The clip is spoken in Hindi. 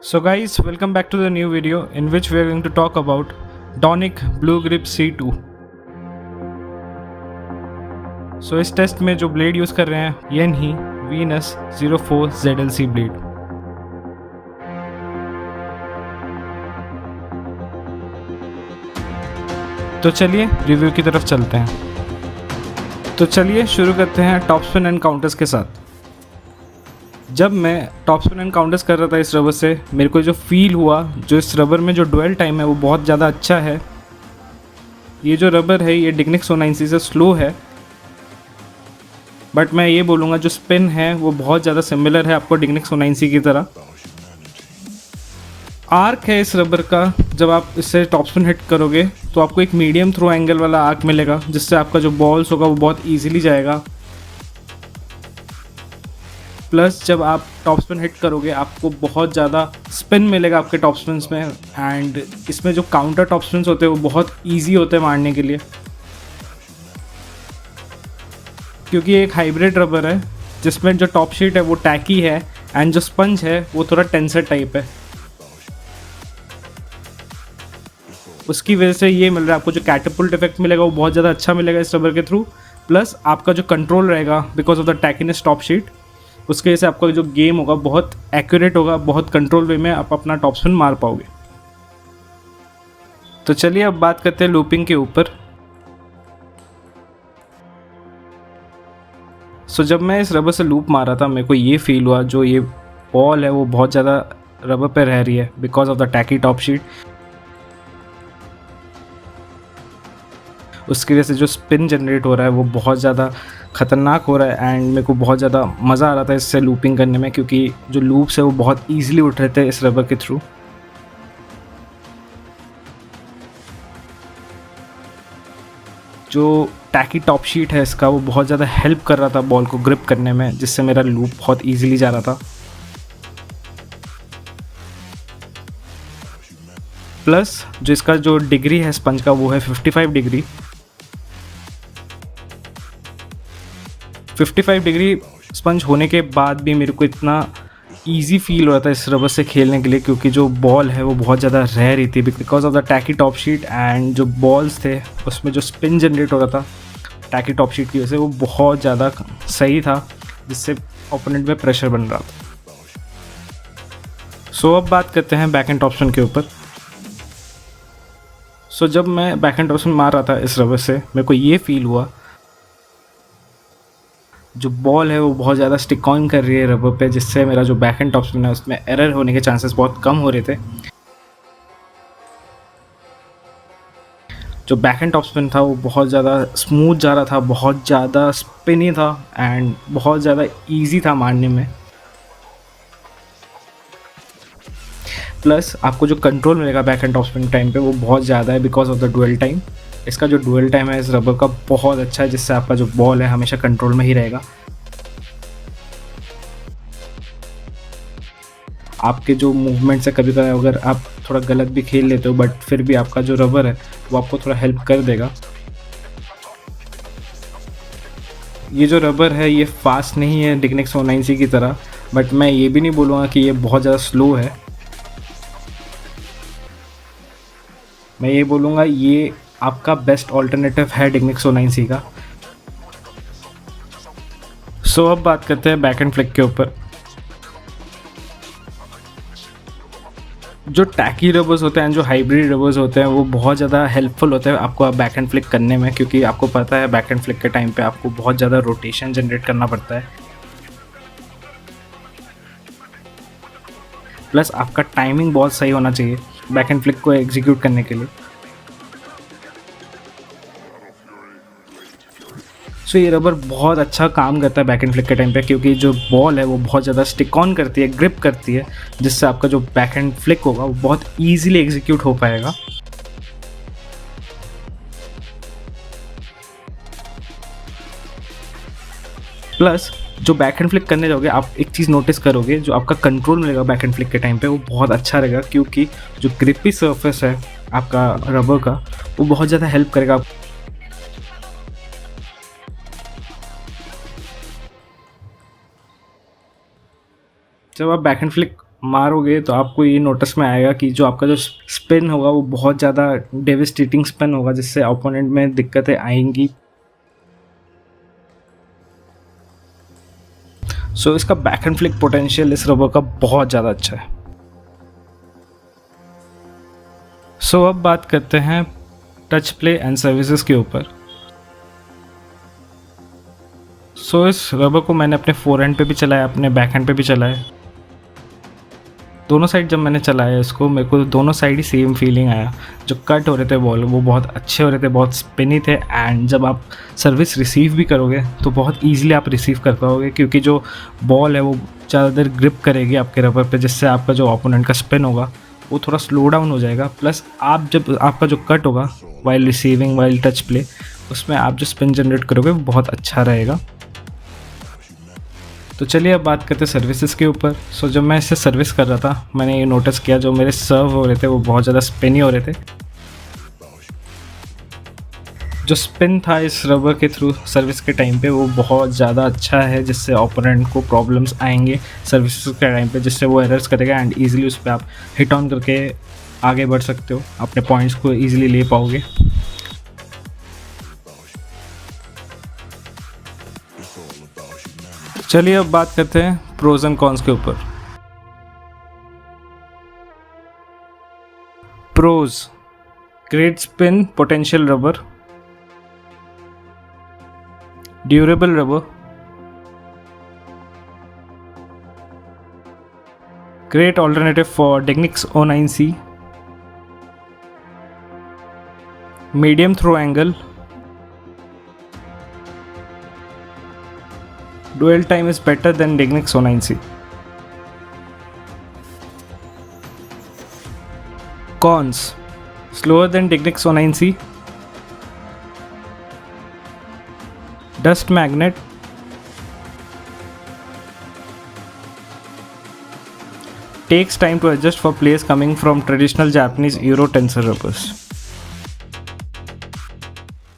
So guys, welcome back to the new video in which we are going to talk about Donic Bluegrip C2. So इस टेस्ट में जो ब्लेड यूज़ कर रहे हैं Yinhe Venus-04 ZLC ब्लेड। तो चलिए रिव्यू की तरफ चलते हैं। तो चलिए शुरू करते हैं टॉपस्पिन एंड काउंटर्स के साथ। जब मैं टॉपस्पिन एंड काउंटर्स कर रहा था इस रबर से, मेरे को जो फील हुआ, जो इस रबर में जो ड्वेल टाइम है वो बहुत ज़्यादा अच्छा है। ये जो रबर है ये डिग्निक 109C से स्लो है, बट मैं ये बोलूँगा जो स्पिन है वो बहुत ज़्यादा सिमिलर है आपको डिग्निक 109C की तरह। आर्क है इस रबर का, जब आप इससे टॉपस्पिन हिट करोगे तो आपको एक मीडियम थ्रो एंगल वाला आर्क मिलेगा, जिससे आपका जो बॉल्स होगा वो बहुत ईजिली जाएगा। प्लस जब आप टॉपस्पिन हिट करोगे आपको बहुत ज़्यादा स्पिन मिलेगा आपके टॉपस्पिन्स में, एंड इसमें जो काउंटर टॉपस्पिन्स होते हैं वो बहुत ईजी होते हैं मारने के लिए, क्योंकि एक हाइब्रिड रबर है जिसमें जो टॉप शीट है वो टैकी है एंड जो स्पंज है वो थोड़ा टेंसर टाइप है। उसकी वजह से ये मिल रहा है आपको जो कैटपुल्ट इफेक्ट मिलेगा वो बहुत ज़्यादा अच्छा मिलेगा इस रबर के थ्रू। प्लस आपका जो कंट्रोल रहेगा because of the tackiness top sheet, उसके वजह से आपका जो गेम होगा बहुत एक्यूरेट होगा, बहुत कंट्रोल वे में आप अपना टॉपस्पिन मार पाओगे। तो चलिए अब बात करते हैं लूपिंग के ऊपर। सो जब मैं इस रबर से लूप मारा था मेरे को ये फील हुआ जो ये बॉल है वो बहुत ज़्यादा रबर पे रह रही है because of the tacky top sheet. उसकी वजह से जो स्पिन जनरेट हो रहा है वो बहुत ज़्यादा ख़तरनाक हो रहा है, एंड मेरे को बहुत ज़्यादा मज़ा आ रहा था इससे लूपिंग करने में, क्योंकि जो लूप्स है वो बहुत ईजिली उठ रहे थे इस रबर के थ्रू। जो टैकी टॉप शीट है इसका वो बहुत ज़्यादा हेल्प कर रहा था बॉल को ग्रिप करने में, जिससे मेरा लूप बहुत ईजिली जा रहा था। प्लस जो इसका जो डिग्री है स्पंज का वो है 55 डिग्री। 55 डिग्री स्पंज होने के बाद भी मेरे को इतना इजी फील हो रहा था इस रबर से खेलने के लिए, क्योंकि जो बॉल है वो बहुत ज़्यादा रह रही थी because of the tacky top sheet, and जो बॉल्स थे उसमें जो स्पिन जनरेट हो रहा था टैकी टॉप शीट की वजह से वो बहुत ज़्यादा सही था, जिससे ओपोनेंट में प्रेशर बन रहा था। सो अब बात करते हैं बैक एंड टॉपस्पिन के ऊपर। सो जब मैं बैक एंड टॉपस्पिन मार रहा था इस रबर से मेरे को ये फील हुआ जो बॉल है वो बहुत ज़्यादा स्टिक ऑन कर रही है रबर पे, जिससे मेरा जो बैक एंड टॉपस्पिन है उसमें एरर होने के चांसेस बहुत कम हो रहे थे। जो बैक एंड टॉपस्पिन था वो बहुत ज़्यादा स्मूथ जा रहा था, बहुत ज़्यादा स्पिनी था एंड बहुत ज़्यादा इजी था मारने में। प्लस आपको जो कंट्रोल मिलेगा बैक एंड टॉपस्पिन टाइम पे वो बहुत ज़्यादा है because of the dual time. इसका जो डुअल टाइम है इस रबर का बहुत अच्छा है, जिससे आपका जो बॉल है हमेशा कंट्रोल में ही रहेगा। आपके जो मूवमेंट से कभी कभी अगर आप थोड़ा गलत भी खेल लेते हो बट फिर भी आपका जो रबर है वो आपको थोड़ा हेल्प कर देगा। ये जो रबर है ये फास्ट नहीं है डिग्निक 109C की तरह, बट मैं ये भी नहीं बोलूँगा कि ये बहुत ज़्यादा स्लो है। मैं ये बोलूँगा ये आपका बेस्ट ऑल्टरनेटिव है डिग्निक 109C का। सो अब बात करते हैं बैक एंड फ्लिक के ऊपर। जो टैकी रबर्स होते हैं, जो हाइब्रिड रबर्स होते हैं वो बहुत ज़्यादा हेल्पफुल होते हैं आपको बैक एंड फ्लिक करने में, क्योंकि आपको पता है बैक एंड फ्लिक के टाइम पे आपको बहुत ज़्यादा रोटेशन जनरेट करना पड़ता है। प्लस आपका टाइमिंग बहुत सही होना चाहिए बैक एंड फ्लिक को एग्जीक्यूट करने के लिए। सो ये रबर बहुत अच्छा काम करता है बैक एंड फ्लिक के टाइम पे, क्योंकि जो बॉल है वो बहुत ज़्यादा स्टिक ऑन करती है, ग्रिप करती है, जिससे आपका जो बैक एंड फ्लिक होगा वो बहुत ईजिली एग्जीक्यूट हो पाएगा। प्लस जो बैक एंड फ्लिक करने जाओगे आप एक चीज़ नोटिस करोगे, जो आपका कंट्रोल मिलेगा बैक एंड फ्लिक के टाइम पे वो बहुत अच्छा रहेगा, क्योंकि जो ग्रिपी सरफेस है आपका रबर का वो बहुत ज़्यादा हेल्प करेगा। जब आप बैक एंड फ्लिक मारोगे तो आपको ये नोटिस में आएगा कि जो आपका जो स्पिन होगा वो बहुत ज़्यादा डेविस्टेटिंग स्पिन होगा, जिससे ओपोनेंट में दिक्कतें आएंगी। सो इसका बैक एंड फ्लिक पोटेंशियल इस रबर का बहुत ज़्यादा अच्छा है। सो अब बात करते हैं टच प्ले एंड सर्विसेज के ऊपर। सो इस रबर को मैंने अपने फोरहैंड पे भी चलाया, अपने बैकहैंड पे भी चलाया। दोनों साइड जब मैंने चलाया इसको, मेरे को दोनों साइड ही सेम फीलिंग आया। जो कट हो रहे थे बॉल वो बहुत अच्छे हो रहे थे, बहुत स्पिनी थे। एंड जब आप सर्विस रिसीव भी करोगे तो बहुत ईजिली आप रिसीव कर पाओगे, क्योंकि जो बॉल है वो ज़्यादा देर ग्रिप करेगी आपके रबर पे, जिससे आपका जो ओपोनेंट का स्पिन होगा वो थोड़ा स्लो डाउन हो जाएगा। प्लस आप जब आपका जो कट होगा while receiving, while touch play, उसमें आप जो स्पिन जनरेट करोगे वो बहुत अच्छा रहेगा। तो चलिए अब बात करते हैं सर्विसेज के ऊपर। सो जब मैं इसे सर्विस कर रहा था, मैंने ये नोटिस किया जो मेरे सर्व हो रहे थे वो बहुत ज़्यादा स्पिनी हो रहे थे। जो स्पिन था इस रबर के थ्रू सर्विस के टाइम पे वो बहुत ज़्यादा अच्छा है, जिससे ओपोनेंट को प्रॉब्लम्स आएंगे सर्विस के टाइम पे, जिससे वो एरर्स करेगा एंड ईजिली उस पर आप हिट ऑन करके आगे बढ़ सकते हो, अपने पॉइंट्स को ईजिली ले पाओगे। चलिए अब बात करते हैं प्रोज एंड कॉन्स के ऊपर। Pros: great spin potential rubber, durable rubber, great alternative for Donic 09C, medium throw angle, dwell time is better than Donic 09C. Cons: slower than Donic 09C, dust magnet, takes time to adjust for players coming from traditional Japanese Euro tensor rubbers.